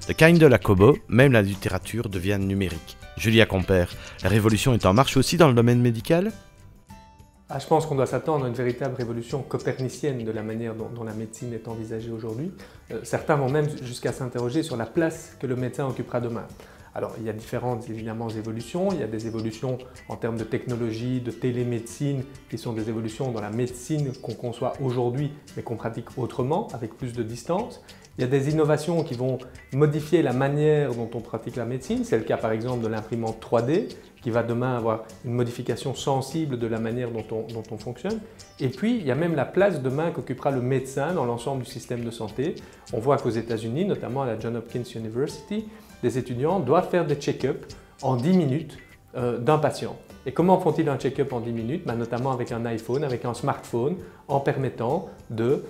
De Kindle à Kobo, même la littérature devient numérique. Julia Compère, la révolution est en marche aussi dans le domaine médical? Je pense qu'on doit s'attendre à une véritable révolution copernicienne de la manière dont la médecine est envisagée aujourd'hui. Certains vont même jusqu'à s'interroger sur la place que le médecin occupera demain. Alors, il y a différentes évidemment évolutions. Il y a des évolutions en termes de technologie, de télémédecine, qui sont des évolutions dans la médecine qu'on conçoit aujourd'hui, mais qu'on pratique autrement, avec plus de distance. Il y a des innovations qui vont modifier la manière dont on pratique la médecine. C'est le cas par exemple de l'imprimante 3D, qui va demain avoir une modification sensible de la manière dont on fonctionne. Et puis, il y a même la place demain qu'occupera le médecin dans l'ensemble du système de santé. On voit qu'aux États-Unis, notamment à la Johns Hopkins University, des étudiants doivent faire des check-ups en 10 minutes d'un patient. Et comment font-ils un check-up en 10 minutes? Notamment avec un iPhone, avec un smartphone, en permettant de,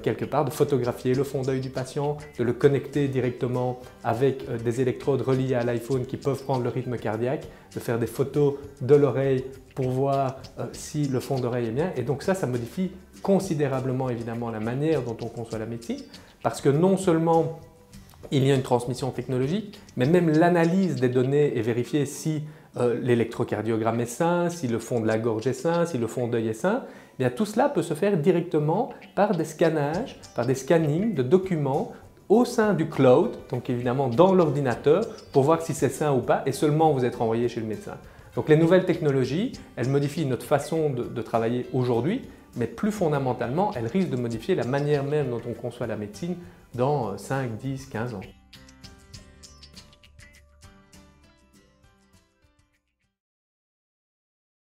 quelque part, de photographier le fond d'œil du patient, de le connecter directement avec des électrodes reliées à l'iPhone qui peuvent prendre le rythme cardiaque, de faire des photos de l'oreille pour voir si le fond d'oreille est bien. Et donc ça modifie considérablement évidemment la manière dont on conçoit la médecine, parce que non seulement il y a une transmission technologique, mais même l'analyse des données est vérifiée si l'électrocardiogramme est sain, si le fond de la gorge est sain, si le fond d'œil est sain. Eh bien, tout cela peut se faire directement par des scannages, par des scannings de documents au sein du cloud, donc évidemment dans l'ordinateur, pour voir si c'est sain ou pas, et seulement vous êtes renvoyé chez le médecin. Donc les nouvelles technologies, elles modifient notre façon de travailler aujourd'hui, mais plus fondamentalement, elles risquent de modifier la manière même dont on conçoit la médecine dans 5, 10, 15 ans.